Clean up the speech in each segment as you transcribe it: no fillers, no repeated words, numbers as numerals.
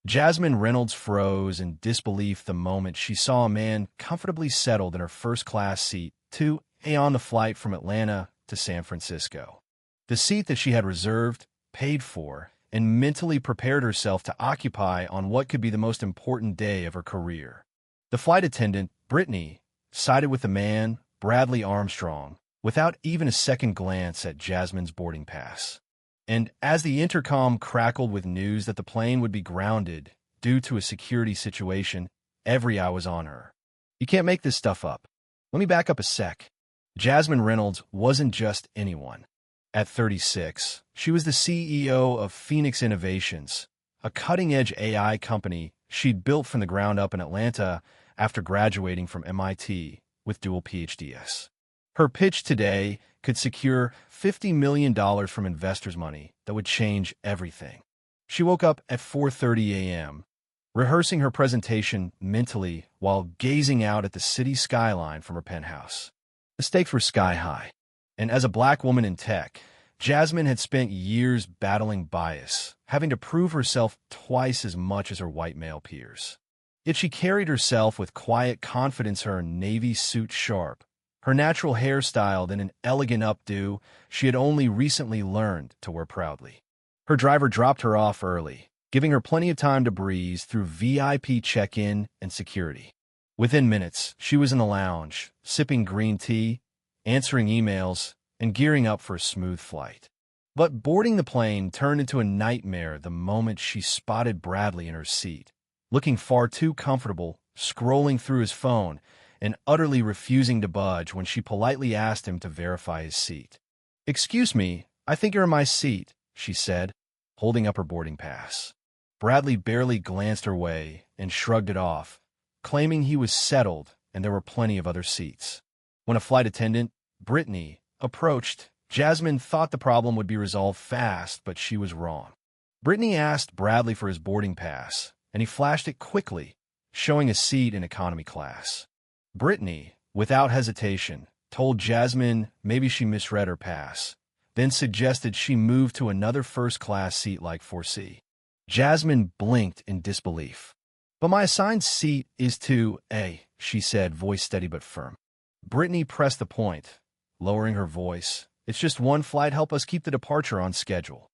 Jasmine Reynolds froze in disbelief the moment she saw a man comfortably settled in her first-class seat on the flight from Atlanta to San Francisco. The seat that she had reserved, paid for, and mentally prepared herself to occupy on what could be the most important day of her career. The flight attendant, Brittany, sided with the man, Bradley Armstrong, without even a second glance at Jasmine's boarding pass. And as the intercom crackled with news that the plane would be grounded due to a security situation, every eye was on her. You can't make this stuff up. Let me back up a sec. Jasmine Reynolds wasn't just anyone. At 36, she was the CEO of Phoenix Innovations, a cutting-edge AI company she'd built from the ground up in Atlanta after graduating from MIT with dual PhDs. Her pitch today could secure $50 million from investors' money that would change everything. She woke up at 4:30 a.m., rehearsing her presentation mentally while gazing out at the city skyline from her penthouse. The stakes were sky high, and as a black woman in tech, Jasmine had spent years battling bias, having to prove herself twice as much as her white male peers. Yet she carried herself with quiet confidence, her navy suit sharp, her natural hair styled in an elegant updo she had only recently learned to wear proudly. Her driver dropped her off early, giving her plenty of time to breeze through VIP check-in and security. Within minutes, she was in the lounge, sipping green tea, answering emails, and gearing up for a smooth flight. But boarding the plane turned into a nightmare the moment she spotted Bradley in her seat, looking far too comfortable, scrolling through his phone, and utterly refusing to budge when she politely asked him to verify his seat. "Excuse me, I think you're in my seat," she said, holding up her boarding pass. Bradley barely glanced her way and shrugged it off, claiming he was settled and there were plenty of other seats. When a flight attendant, Brittany, approached, Jasmine thought the problem would be resolved fast, but she was wrong. Brittany asked Bradley for his boarding pass, and he flashed it quickly, showing a seat in economy class. Brittany, without hesitation, told Jasmine maybe she misread her pass, then suggested she move to another first-class seat like 4C. Jasmine blinked in disbelief. "But my assigned seat is 2A," she said, voice steady but firm. Brittany pressed the point, lowering her voice. "It's just one flight. Help us keep the departure on schedule."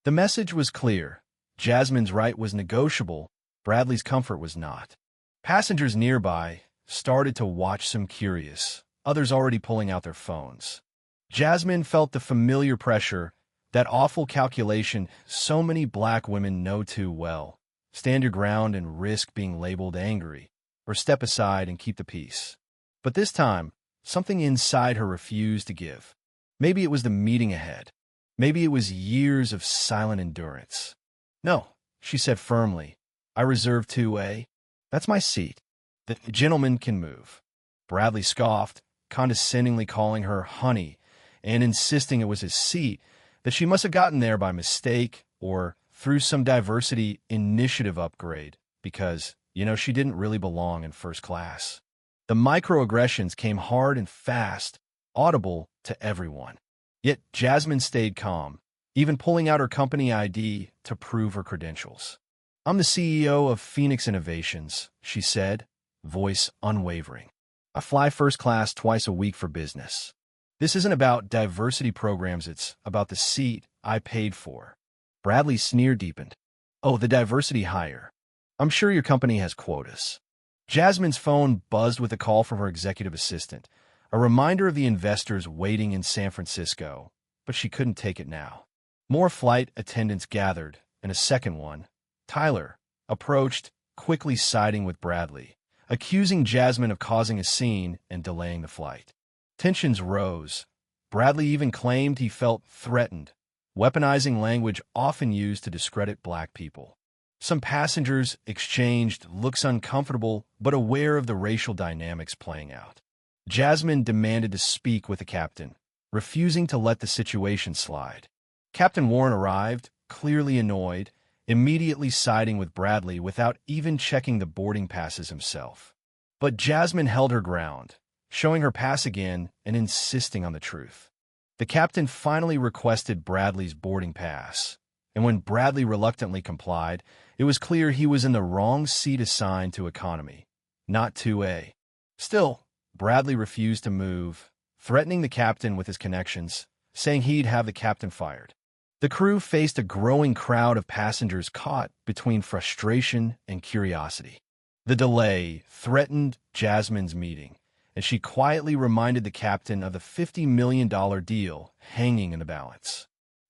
The message was clear. Jasmine's right was negotiable. Bradley's comfort was not. Passengers nearby started to watch, some curious, others already pulling out their phones. Jasmine felt the familiar pressure, that awful calculation so many black women know too well. Stand your ground and risk being labeled angry, or step aside and keep the peace. But this time, something inside her refused to give. Maybe it was the meeting ahead. Maybe it was years of silent endurance. "No," she said firmly. "I reserved 2A. That's my seat. The gentleman can move." Bradley scoffed, condescendingly calling her honey and insisting it was his seat, that she must have gotten there by mistake or through some diversity initiative upgrade because, she didn't really belong in first class. The microaggressions came hard and fast, audible to everyone. Yet Jasmine stayed calm, even pulling out her company ID to prove her credentials. "I'm the CEO of Phoenix Innovations," she said, voice unwavering. "I fly first class twice a week for business. This isn't about diversity programs, it's about the seat I paid for." Bradley's sneer deepened. "Oh, the diversity hire. I'm sure your company has quotas." Jasmine's phone buzzed with a call from her executive assistant, a reminder of the investors waiting in San Francisco, but she couldn't take it now. More flight attendants gathered, and a second one, Tyler, approached, quickly siding with Bradley, accusing Jasmine of causing a scene and delaying the flight. Tensions rose. Bradley even claimed he felt threatened, weaponizing language often used to discredit black people. Some passengers exchanged looks, uncomfortable but aware of the racial dynamics playing out. Jasmine demanded to speak with the captain, refusing to let the situation slide. Captain Warren arrived, clearly annoyed, immediately siding with Bradley without even checking the boarding passes himself. But Jasmine held her ground, showing her pass again and insisting on the truth. The captain finally requested Bradley's boarding pass, and when Bradley reluctantly complied, it was clear he was in the wrong seat assigned to economy, not 2A. Still, Bradley refused to move, threatening the captain with his connections, saying he'd have the captain fired. The crew faced a growing crowd of passengers caught between frustration and curiosity. The delay threatened Jasmine's meeting, and she quietly reminded the captain of the $50 million deal hanging in the balance.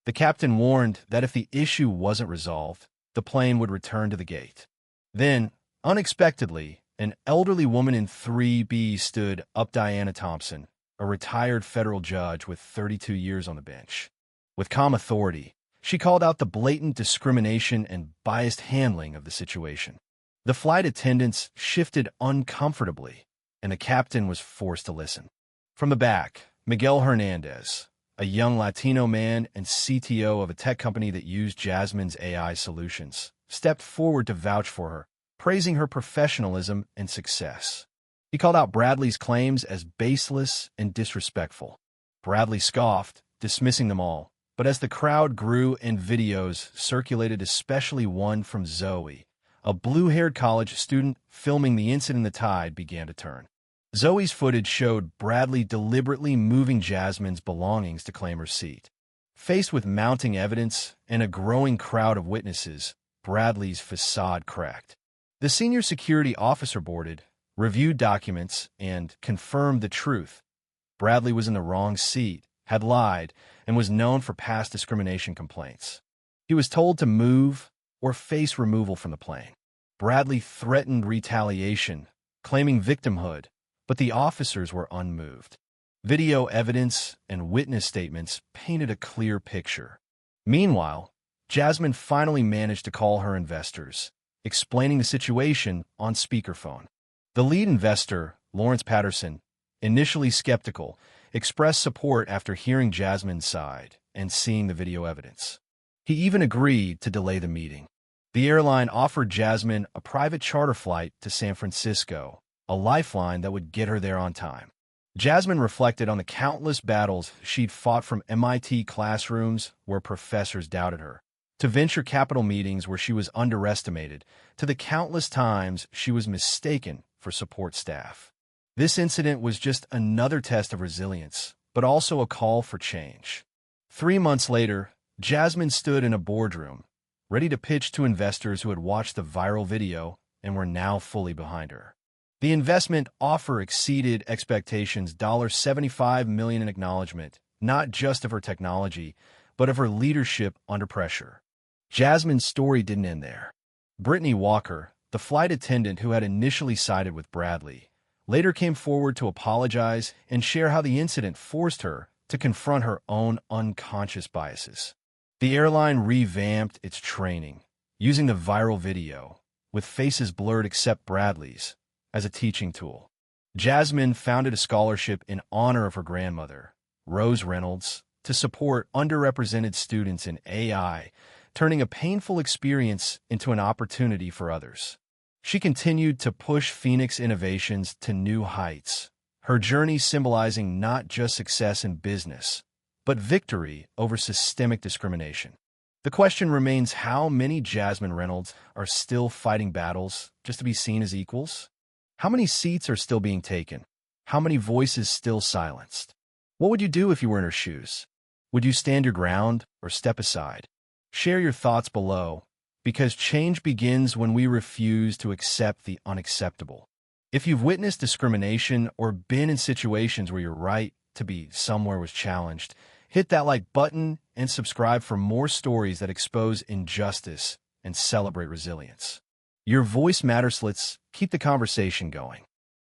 The captain warned that if the issue wasn't resolved, the plane would return to the gate. Then, unexpectedly, an elderly woman in 3B stood up. Diana Thompson, a retired federal judge with 32 years on the bench. With calm authority, she called out the blatant discrimination and biased handling of the situation. The flight attendants shifted uncomfortably, and the captain was forced to listen. From the back, Miguel Hernandez, a young Latino man and CTO of a tech company that used Jasmine's AI solutions, stepped forward to vouch for her, praising her professionalism and success. He called out Bradley's claims as baseless and disrespectful. Bradley scoffed, dismissing them all, but as the crowd grew and videos circulated, especially one from Zoe, a blue-haired college student filming the incident, the tide began to turn. Zoe's footage showed Bradley deliberately moving Jasmine's belongings to claim her seat. Faced with mounting evidence and a growing crowd of witnesses, Bradley's facade cracked. The senior security officer boarded, reviewed documents, and confirmed the truth. Bradley was in the wrong seat, had lied, and was known for past discrimination complaints. He was told to move or face removal from the plane. Bradley threatened retaliation, claiming victimhood, but the officers were unmoved. Video evidence and witness statements painted a clear picture. Meanwhile, Jasmine finally managed to call her investors, explaining the situation on speakerphone. The lead investor, Lawrence Patterson, initially skeptical, expressed support after hearing Jasmine's side and seeing the video evidence. He even agreed to delay the meeting. The airline offered Jasmine a private charter flight to San Francisco, a lifeline that would get her there on time. Jasmine reflected on the countless battles she'd fought, from MIT classrooms where professors doubted her, to venture capital meetings where she was underestimated, to the countless times she was mistaken for support staff. This incident was just another test of resilience, but also a call for change. 3 months later, Jasmine stood in a boardroom, ready to pitch to investors who had watched the viral video and were now fully behind her. The investment offer exceeded expectations, $75 million in acknowledgement, not just of her technology, but of her leadership under pressure. Jasmine's story didn't end there. Brittany Walker, the flight attendant who had initially sided with Bradley, later came forward to apologize and share how the incident forced her to confront her own unconscious biases. The airline revamped its training, using the viral video, with faces blurred except Bradley's, as a teaching tool. Jasmine founded a scholarship in honor of her grandmother, Rose Reynolds, to support underrepresented students in AI, turning a painful experience into an opportunity for others. She continued to push Phoenix innovations to new heights, her journey symbolizing not just success in business, but victory over systemic discrimination. The question remains, how many Jasmine Reynolds are still fighting battles just to be seen as equals? How many seats are still being taken? How many voices still silenced? What would you do if you were in her shoes? Would you stand your ground or step aside? Share your thoughts below, because change begins when we refuse to accept the unacceptable. If you've witnessed discrimination or been in situations where your right to be somewhere was challenged, hit that like button and subscribe for more stories that expose injustice and celebrate resilience. Your voice matters. Let's keep the conversation going.